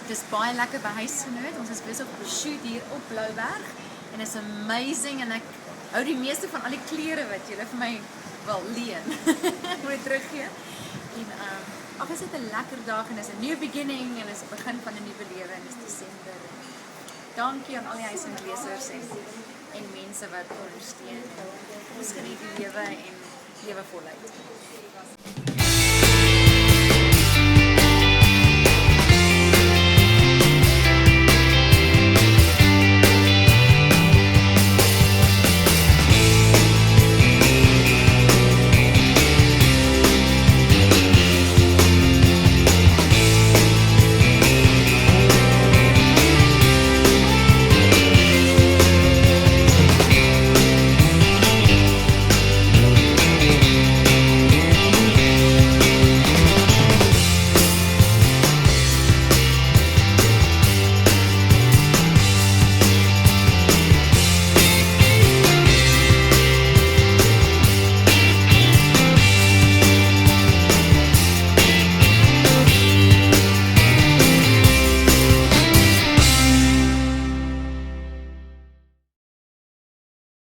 Dis baie lekker by Huisgenoot. Ons is besig op 'n shoot hier op Blouberg en is amazing en ek hou die meeste van al die klere wat julle vir my wil leen. Moet dit teruggee. En ag, is dit 'n lekker dag en is 'n new beginning en is 'n begin van 'n nuwe lewe en is Desember. Dankie aan al die Huisgenoot-lesers en mense wat ondersteun. Ons geniet die lewe en lewe voluit.